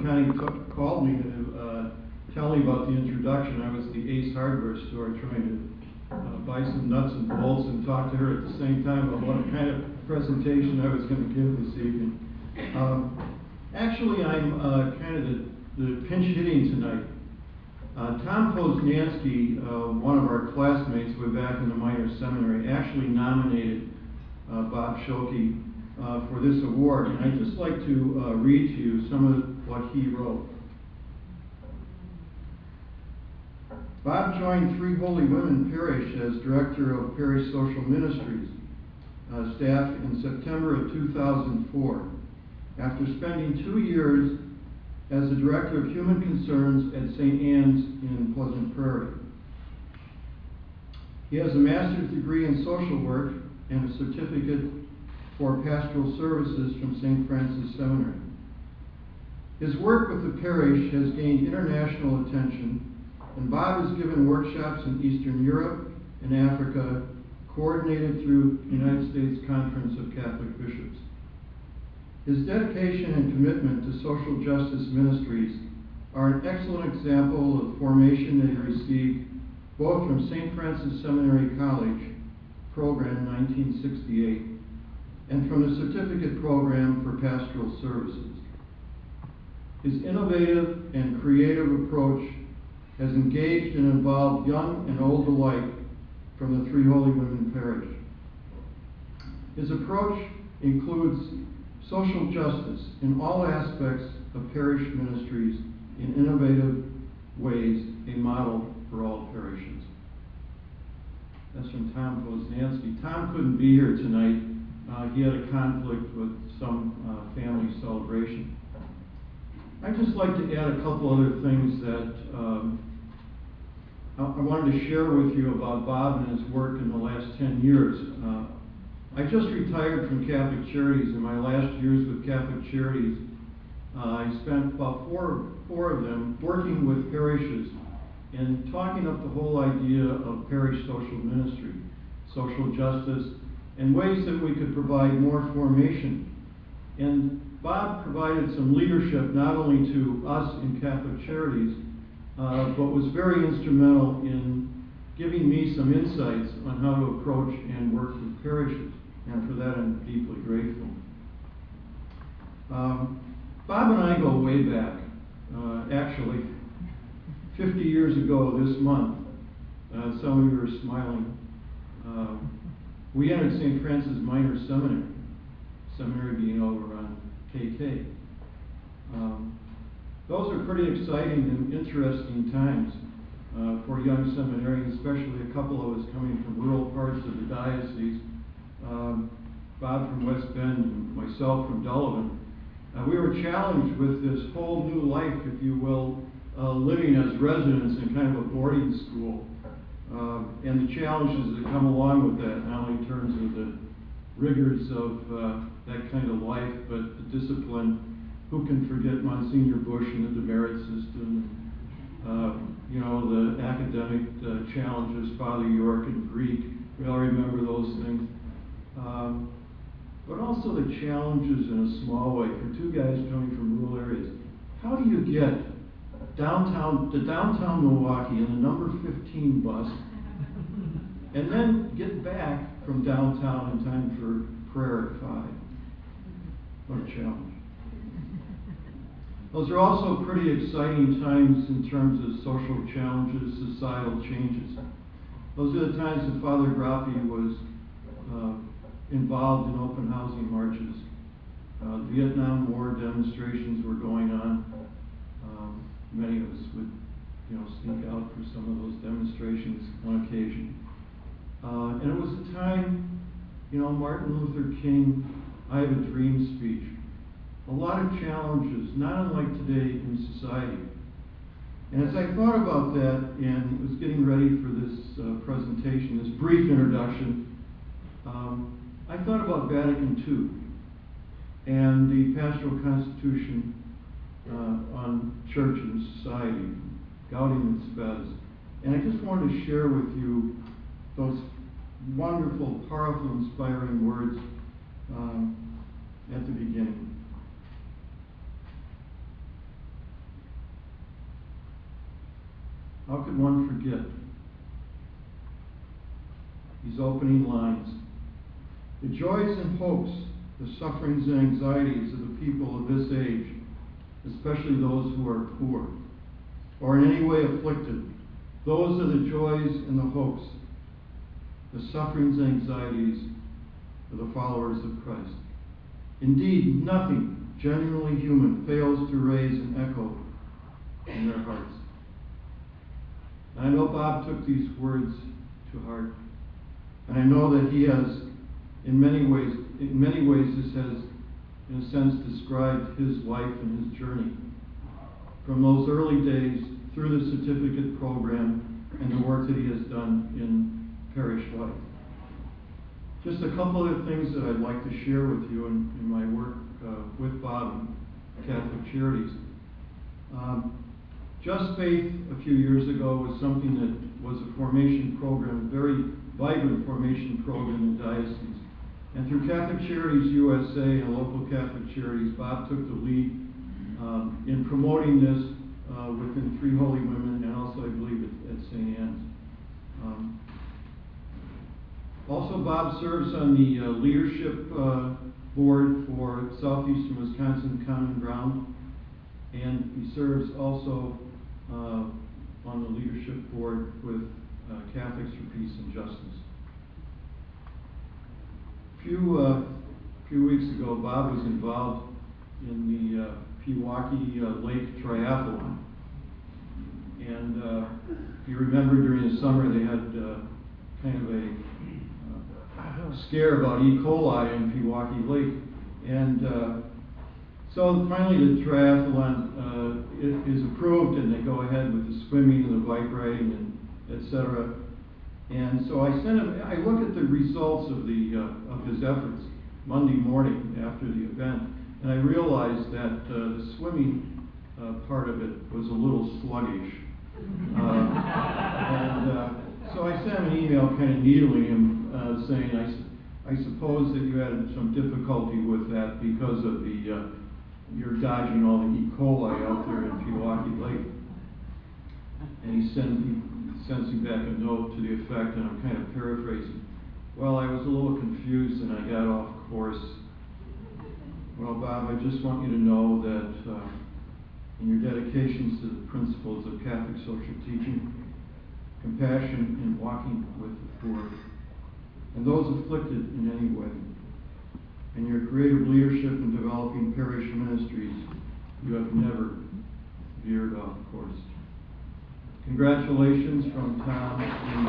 when Connie called me to tell me about the introduction, I was at the Ace Hardware store trying to buy some nuts and bolts and talk to her at the same time about what kind of presentation I was going to give this evening. Actually, I'm kind of the pinch hitting tonight. Tom Poznansky, one of our classmates way back in the minor seminary, actually nominated Bob Schuelke for this award, and I'd just like to read to you some of what he wrote. Bob joined Three Holy Women Parish as Director of Parish Social Ministries staff in September of 2004, after spending 2 years as the Director of Human Concerns at St. Anne's in Pleasant Prairie. He has a master's degree in social work and a certificate for pastoral services from St. Francis Seminary. His work with the parish has gained international attention, and Bob has given workshops in Eastern Europe and Africa, coordinated through the United States Conference of Catholic Bishops. His dedication and commitment to social justice ministries are an excellent example of formation that he received both from St. Francis Seminary College, Program 1968, and from the Certificate Program for Pastoral Services. His innovative and creative approach has engaged and involved young and old alike from the Three Holy Women Parish. His approach includes social justice in all aspects of parish ministries in innovative ways, a model for all parishes. That's from Tom Poznansky. Tom couldn't be here tonight. He had a conflict with some family celebration. I'd just like to add a couple other things that I wanted to share with you about Bob and his work in the last 10 years. I just retired from Catholic Charities. In my last years with Catholic Charities, I spent about four of them working with parishes and talking up the whole idea of parish social ministry, social justice, and ways that we could provide more formation. And Bob provided some leadership not only to us in Catholic Charities, but was very instrumental in giving me some insights on how to approach and work with parishes. And for that, I'm deeply grateful. Bob and I go way back. Actually, 50 years ago this month, some of you are smiling, we entered St. Francis Minor Seminary being over on KK. Those are pretty exciting and interesting times for young seminarians, especially a couple of us coming from rural parts of the diocese. Bob from West Bend and myself from Delavan. We were challenged with this whole new life, if you will, living as residents in kind of a boarding school, and the challenges that come along with that, not only in terms of the rigors of that kind of life, but the discipline. Who can forget Monsignor Bush and the demerit system, you know, the academic challenges, Father York and Greek, we all remember those things. But also the challenges in a small way for two guys coming from rural areas. How do you get to downtown Milwaukee in the number 15 bus, and then get back from downtown in time for prayer at 5? What a challenge. Those are also pretty exciting times in terms of social challenges, societal changes. Those are the times that Father Grappi was involved in open housing marches. Vietnam War demonstrations were going on. Many of us would, sneak out for some of those demonstrations on occasion. And it was a time, Martin Luther King, I Have a Dream speech. A lot of challenges, not unlike today in society. And as I thought about that and was getting ready for this presentation, this brief introduction, I thought about Vatican II and the Pastoral Constitution on Church and Society, Gaudium et Spes. And I just wanted to share with you those wonderful, powerful, inspiring words at the beginning. How could one forget these opening lines? The joys and hopes, the sufferings and anxieties of the people of this age, especially those who are poor or in any way afflicted, those are the joys and the hopes, the sufferings and anxieties of the followers of Christ. Indeed, nothing genuinely human fails to raise an echo in their hearts. And I know Bob took these words to heart, and I know that he has, in many ways, this has, in a sense, described his life and his journey from those early days through the certificate program and the work that he has done in parish life. Just a couple of things that I'd like to share with you in my work with Bob and Catholic Charities. Just Faith a few years ago was something that was a formation program, a very vibrant formation program in the diocese. And through Catholic Charities USA and local Catholic Charities, Bob took the lead in promoting this within Three Holy Women and also, I believe, at St. Anne's. Also, Bob serves on the leadership board for Southeastern Wisconsin Common Ground, and he serves also on the leadership board with Catholics for Peace and Justice. A few weeks ago, Bob was involved in the Pewaukee Lake Triathlon. And if you remember, during the summer, they had kind of a scare about E. coli in Pewaukee Lake. And so finally the triathlon is approved, and they go ahead with the swimming and the bike riding, and etc. And so I look at the results of his efforts Monday morning after the event, and I realized that the swimming part of it was a little sluggish. So I sent him an email kind of needling him, saying, I suppose that you had some difficulty with that because of you're dodging all the E. coli out there in Pewaukee Lake. And he sends me back a note to the effect, and I'm kind of paraphrasing, well, I was a little confused and I got off course. Well, Bob, I just want you to know that in your dedications to the principles of Catholic social teaching, compassion in walking with the poor, and those afflicted in any way, and your creative leadership in developing parish ministries, you have never veered off course. Congratulations from Tom and